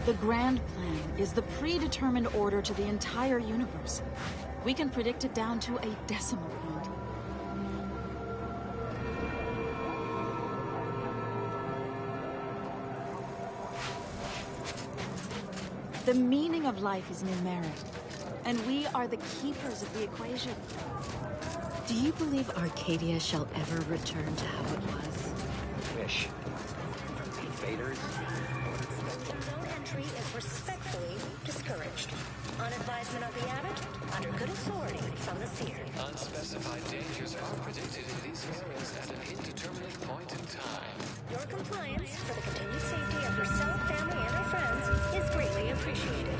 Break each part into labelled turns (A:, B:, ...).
A: The grand plan is the predetermined order to the entire universe. We can predict it down to a decimal point. The meaning of life is numeric, and we are the keepers of the equation.
B: Do you believe Arcadia shall ever return to how it was?
C: Wish. Invaders.
D: Zone entry is respectfully discouraged. On advisement of the abbot, under good authority from the seer.
E: Unspecified dangers are predicted in these areas at an indeterminate point in time.
D: Your compliance for the continued safety of yourself, family, and our friends is greatly appreciated.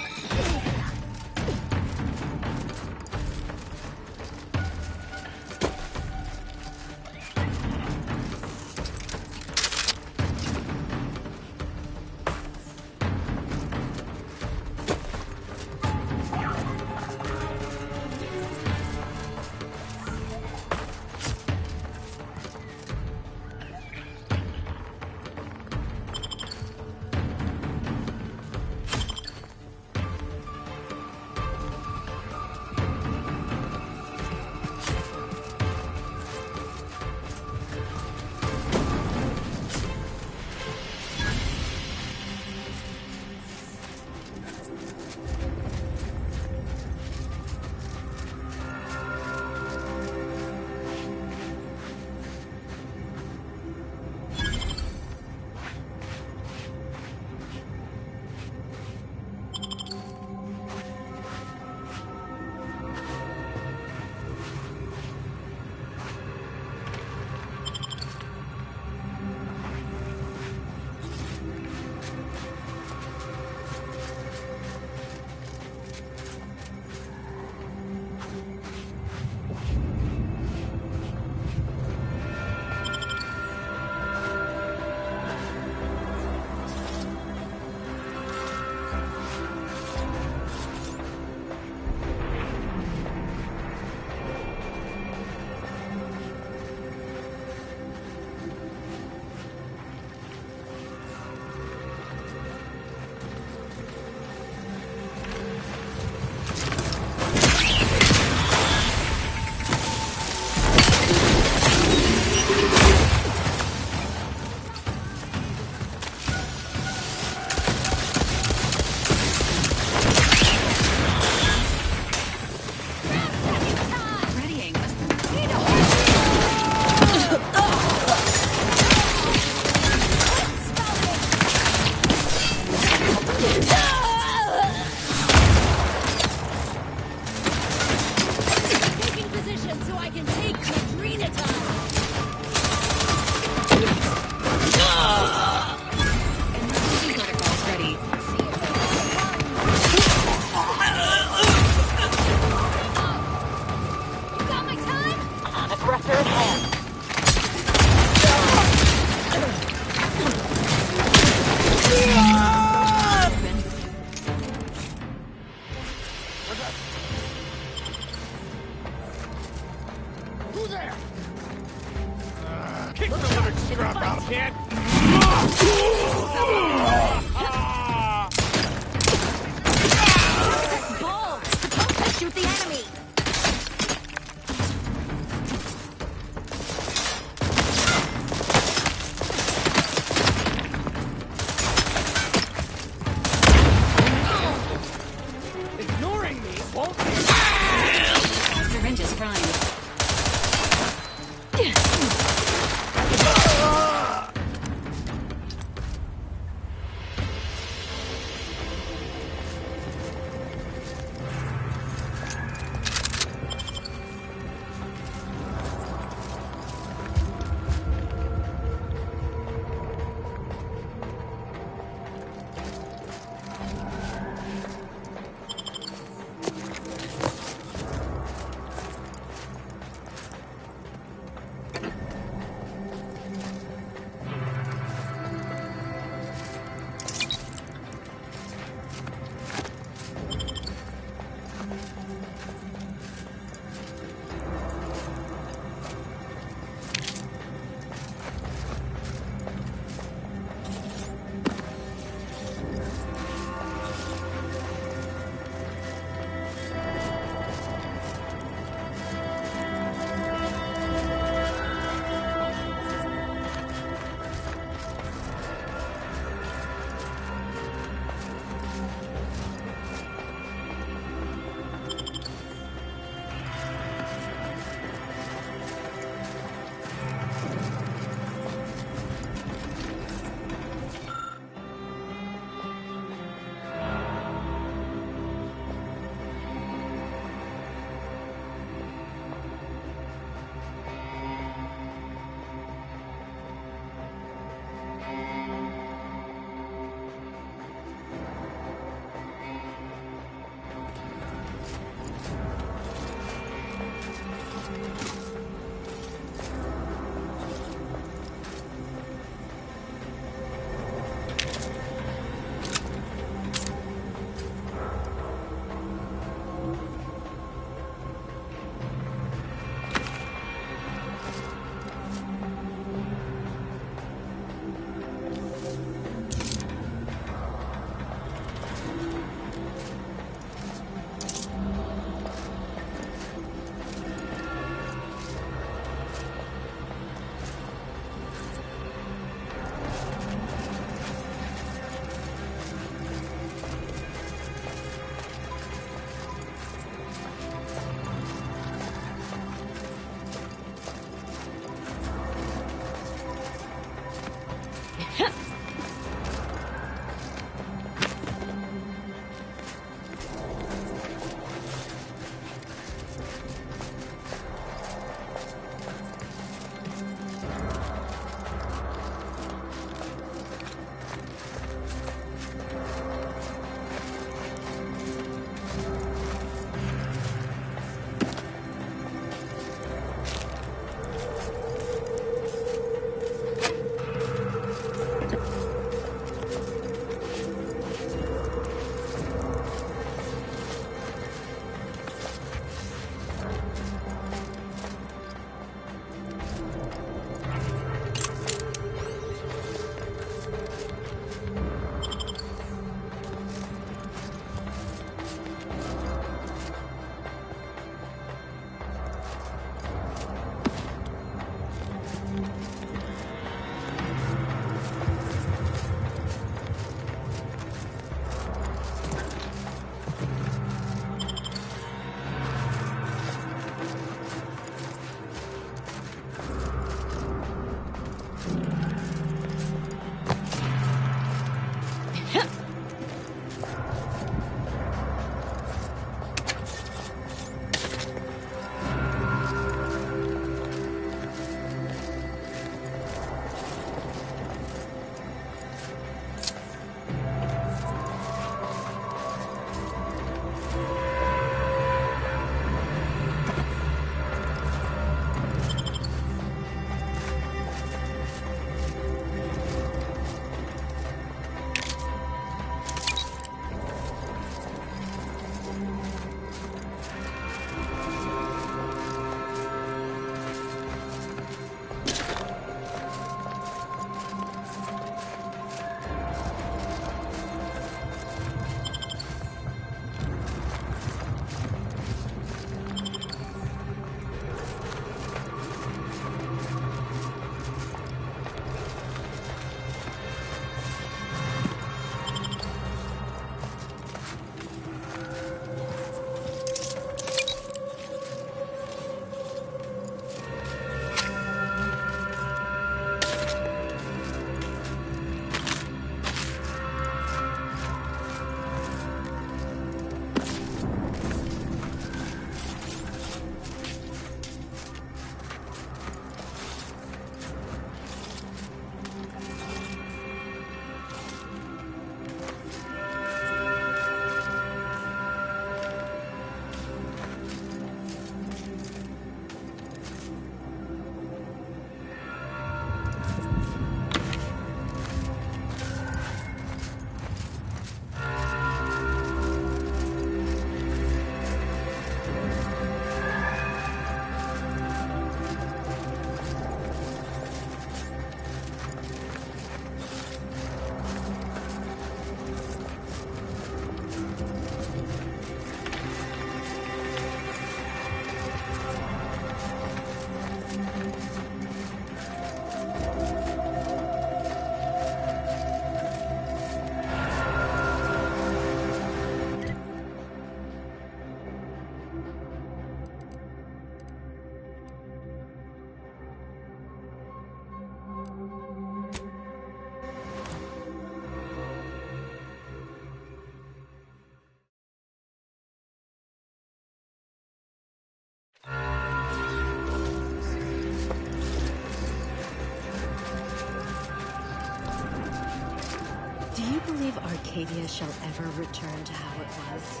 B: believe Arcadia shall ever return to how it was?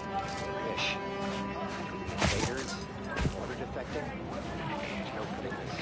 C: Fish. Invaders. Water defecting. No putting this.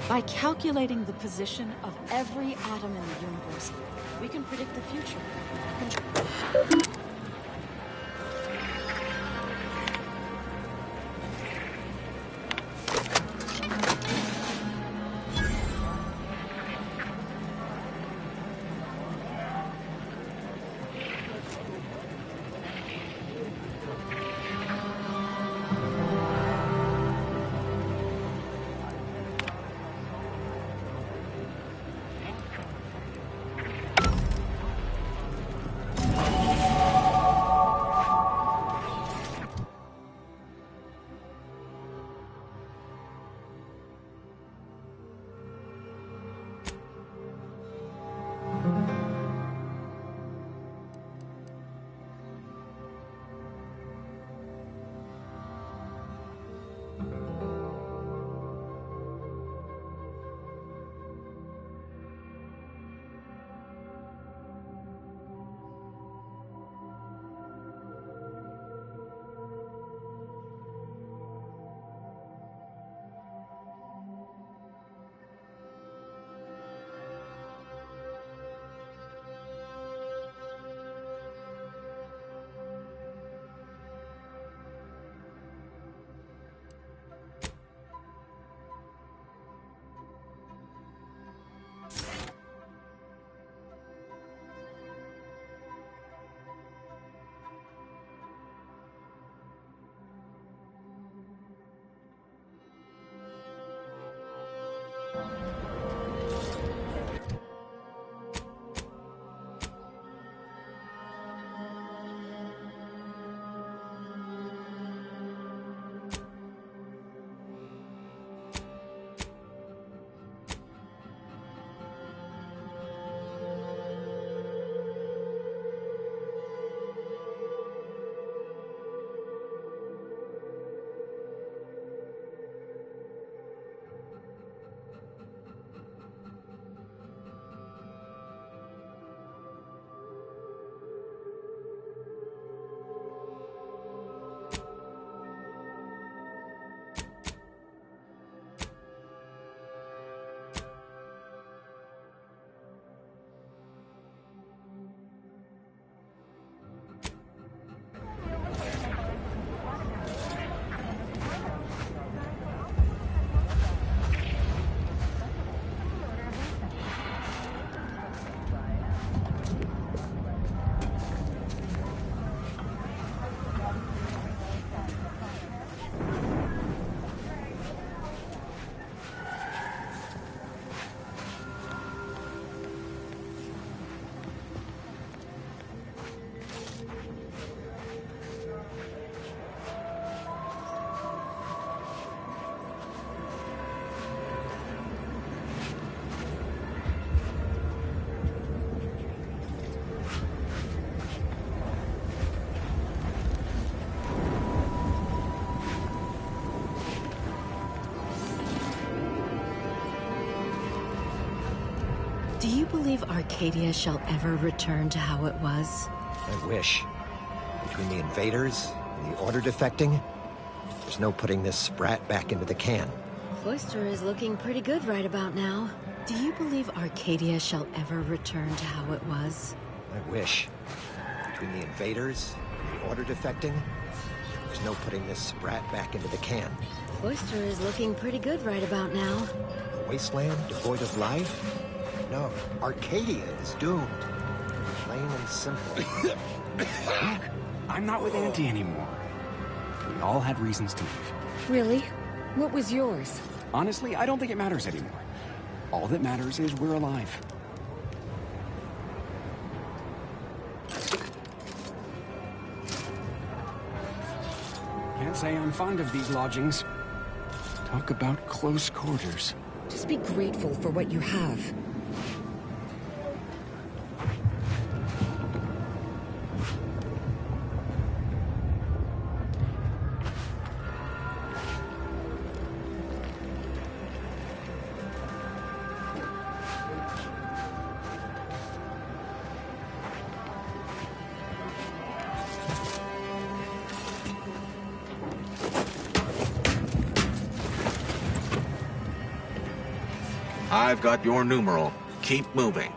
A: By calculating the position of every atom in the universe, we can predict the future.
B: Do you believe Arcadia shall ever return to how it was?
C: I wish. Between the invaders and the Order defecting, there's no putting this sprat back into the can.
B: Cloister is looking pretty good right about now. Do you believe Arcadia shall ever return to how it was?
C: I wish. Between the invaders and the Order defecting, there's no putting this sprat back into the can.
B: Cloister is looking pretty good right about now.
C: A wasteland devoid of life? No, Arcadia is doomed. Plain and simple.
F: Look, I'm not with Auntie anymore. We all had reasons to leave.
G: Really? What was yours?
F: Honestly, I don't think it matters anymore. All that matters is we're alive. Can't say I'm fond of these lodgings. Talk about close quarters.
G: Just be grateful for what you have.
H: I've got your numeral. Keep moving.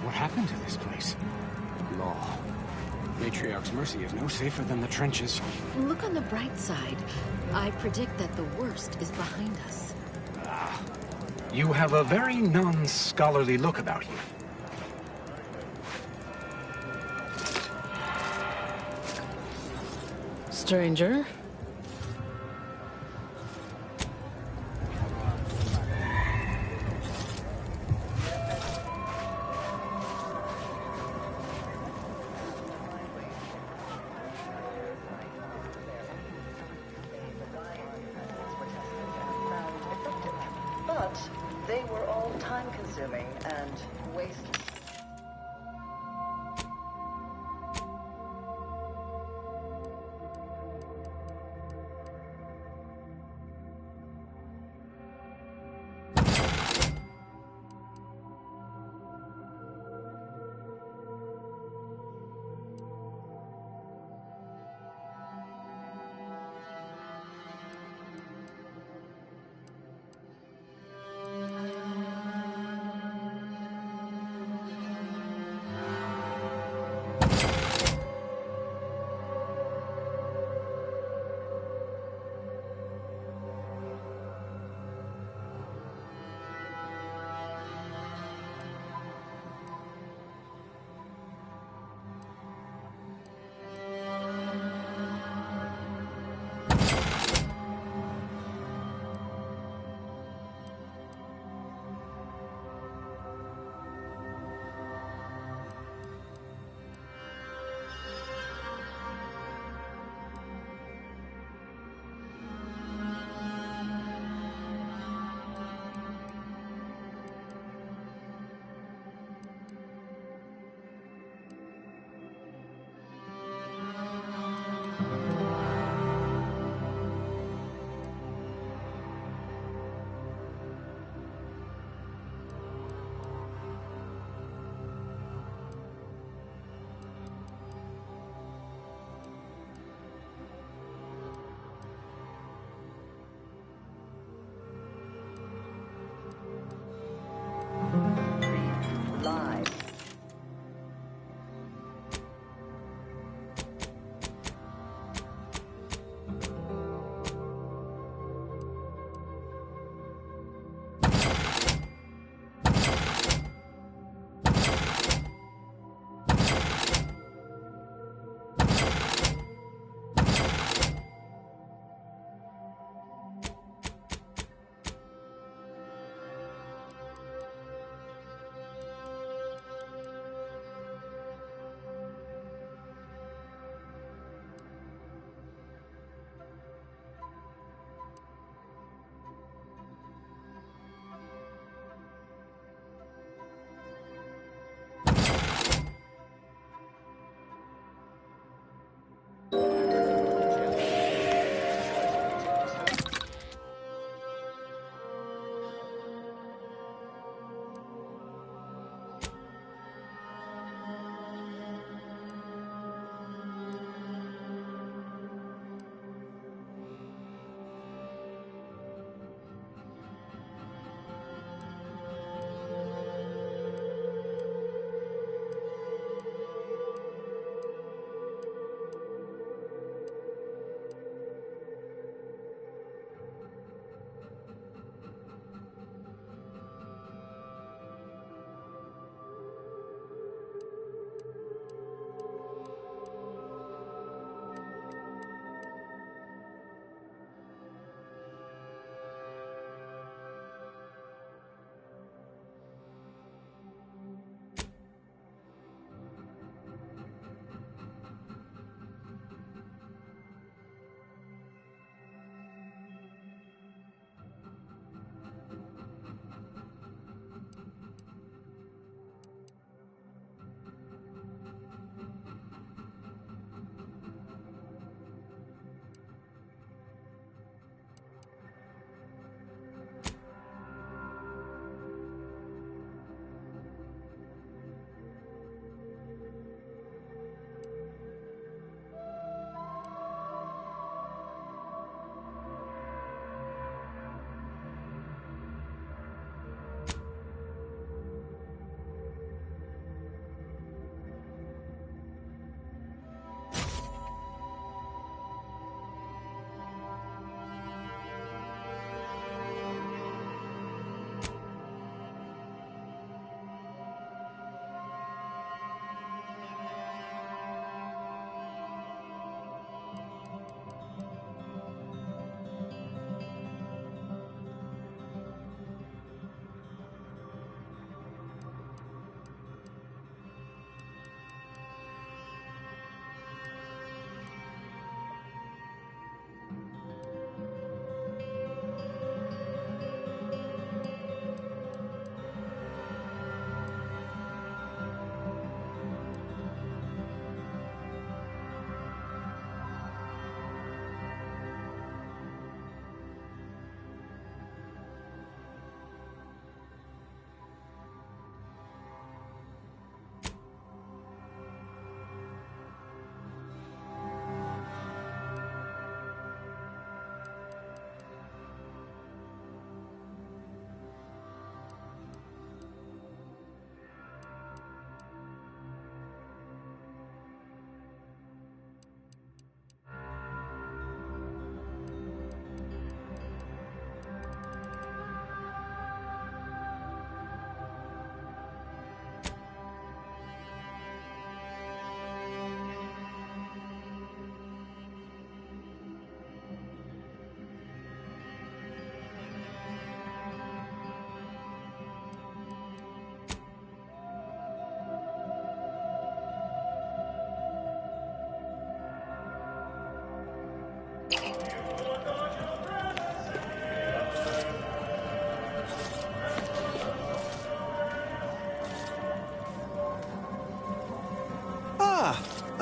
F: What happened to this place? Law. Matriarch's Mercy is no safer than the trenches.
B: Look on the bright side. I predict that the worst is behind us.
F: You have a very non-scholarly look about you.
G: Stranger?
I: But they were all time-consuming and wasteful.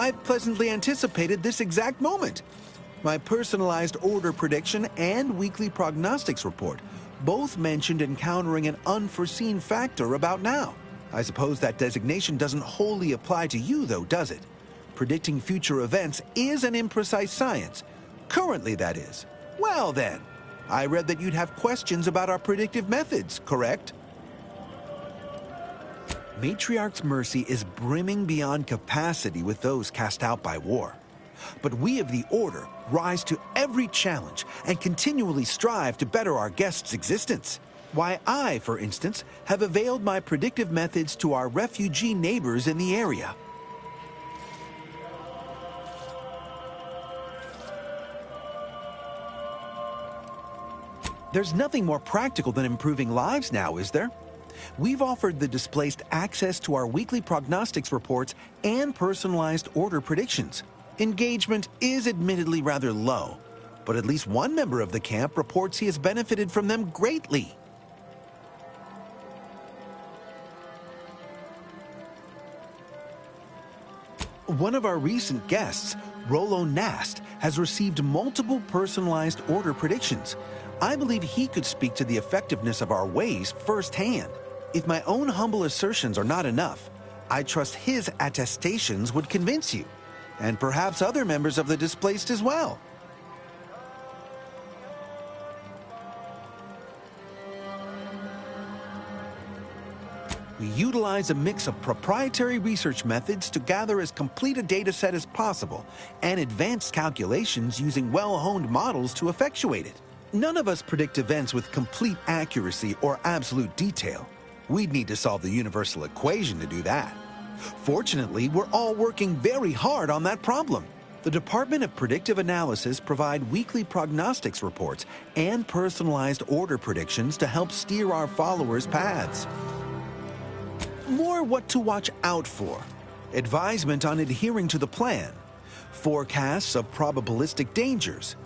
J: I pleasantly anticipated this exact moment. My personalized order prediction and weekly prognostics report both mentioned encountering an unforeseen factor about now. I suppose that designation doesn't wholly apply to you, though, does it? Predicting future events is an imprecise science. Currently, that is. Well, then, I read that you'd have questions about our predictive methods, correct? Matriarch's mercy is brimming beyond capacity with those cast out by war. But we of the Order rise to every challenge and continually strive to better our guests' existence. Why, I, for instance, have availed my predictive methods to our refugee neighbors in the area. There's nothing more practical than improving lives now, is there? We've offered the displaced access to our weekly prognostics reports and personalized order predictions. Engagement is admittedly rather low, but at least one member of the camp reports he has benefited from them greatly. One of our recent guests, Rollo Nast, has received multiple personalized order predictions. I believe he could speak to the effectiveness of our ways firsthand. If my own humble assertions are not enough, I trust his attestations would convince you, and perhaps other members of the displaced as well. We utilize a mix of proprietary research methods to gather as complete a data set as possible and advanced calculations using well-honed models to effectuate it. None of us predict events with complete accuracy or absolute detail. We'd need to solve the universal equation to do that. Fortunately, we're all working very hard on that problem. The Department of Predictive Analysis provide weekly prognostics reports and personalized order predictions to help steer our followers' paths. More what to watch out for, advisement on adhering to the plan, forecasts of probabilistic dangers,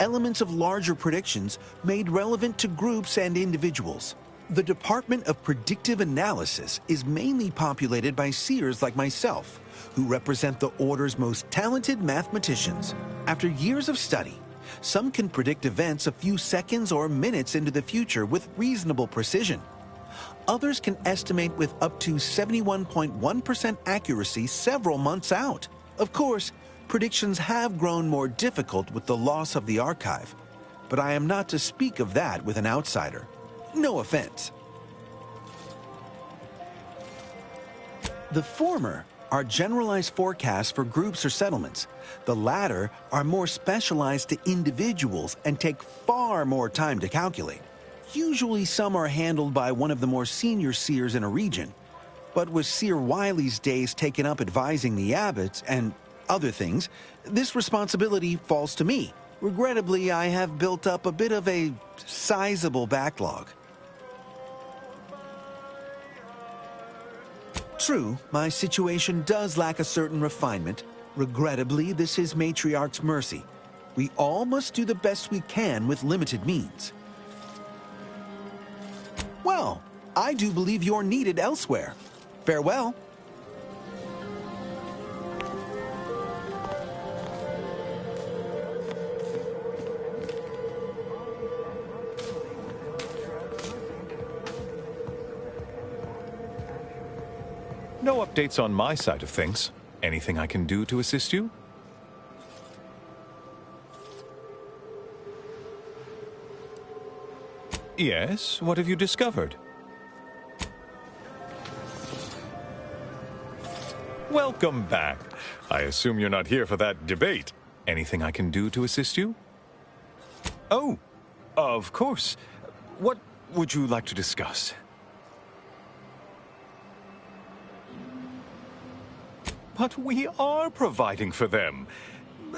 J: elements of larger predictions made relevant to groups and individuals. The Department of Predictive Analysis is mainly populated by seers like myself, who represent the Order's most talented mathematicians. After years of study, some can predict events a few seconds or minutes into the future with reasonable precision. Others can estimate with up to 71.1% accuracy several months out. Of course, predictions have grown more difficult with the loss of the archive, but I am not to speak of that with an outsider. No offense. The former are generalized forecasts for groups or settlements. The latter are more specialized to individuals and take far more time to calculate. Usually some are handled by one of the more senior seers in a region, but with Seer Wiley's days taken up advising the abbots and other things, this responsibility falls to me. Regrettably, I have built up a bit of a sizable backlog. True, my situation does lack a certain refinement. Regrettably, this is Matriarch's mercy. We all must do the best we can with limited means. Well, I do believe you're needed elsewhere. Farewell.
K: No updates on my side of things. Anything I can do to assist you? Yes, what have you discovered? Welcome back. I assume you're not here for that debate. Anything I can do to assist you? Oh, of course. What would you like to discuss? But we are providing for them,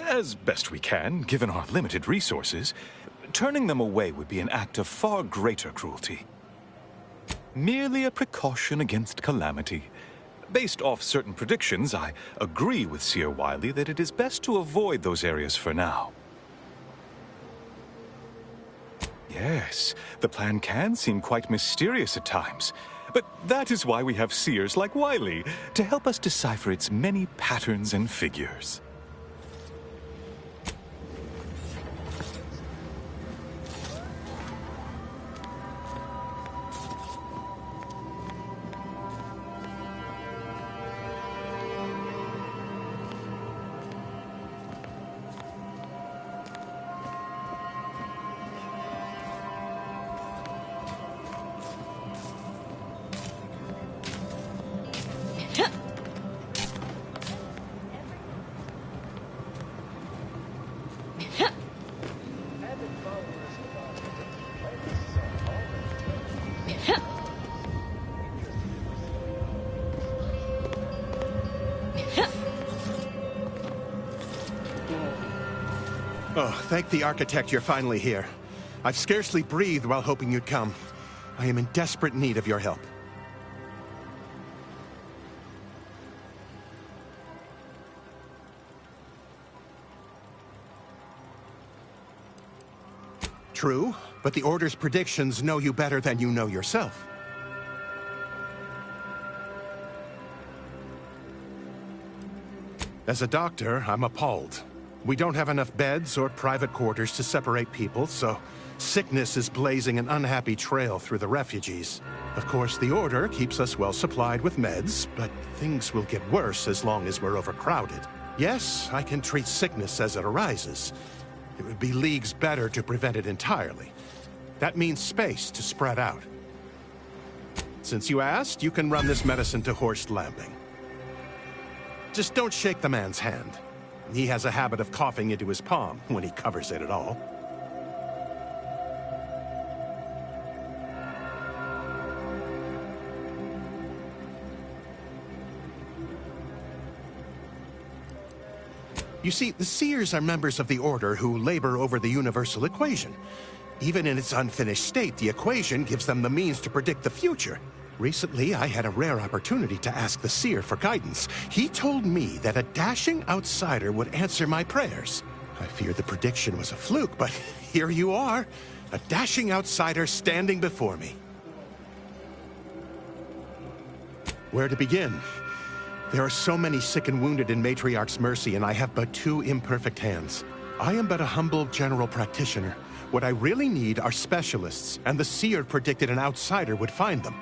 K: as best we can, given our limited resources. Turning them away would be an act of far greater cruelty. Merely a precaution against calamity. Based off certain predictions, I agree with Seer Wiley that it is best to avoid those areas for now. Yes, the plan can seem quite mysterious at times. But that is why we have seers like Wiley, to help us decipher its many patterns and figures.
L: Oh, thank the architect you're finally here. I've scarcely breathed while hoping you'd come. I am in desperate need of your help. True, but the Order's predictions know you better than you know yourself. As a doctor, I'm appalled. We don't have enough beds or private quarters to separate people, so sickness is blazing an unhappy trail through the refugees. Of course, the Order keeps us well supplied with meds, but things will get worse as long as we're overcrowded. Yes, I can treat sickness as it arises. It would be leagues better to prevent it entirely. That means space to spread out. Since you asked, you can run this medicine to Horst Lambing. Just don't shake the man's hand. He has a habit of coughing into his palm when he covers it at all. You see, the Seers are members of the Order who labor over the universal equation. Even in its unfinished state, the equation gives them the means to predict the future. Recently, I had a rare opportunity to ask the Seer for guidance. He told me that a dashing outsider would answer my prayers. I feared the prediction was a fluke, but here you are, a dashing outsider standing before me. Where to begin? There are so many sick and wounded in Matriarch's mercy, and I have but 2 imperfect hands. I am but a humble general practitioner. What I really need are specialists, and the Seer predicted an outsider would find them.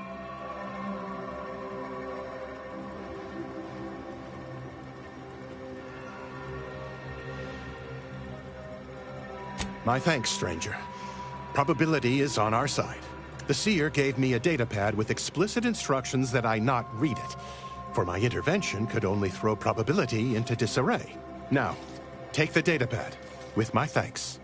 L: My thanks, stranger. Probability is on our side. The Seer gave me a datapad with explicit instructions that I not read it, for my intervention could only throw probability into disarray. Now, take the datapad, with my thanks.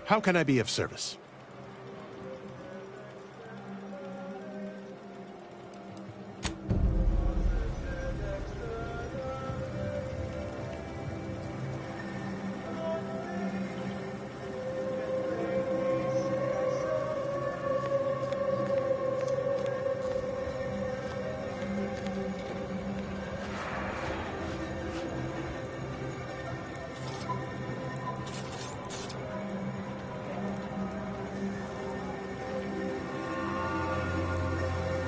L: How can I be of service?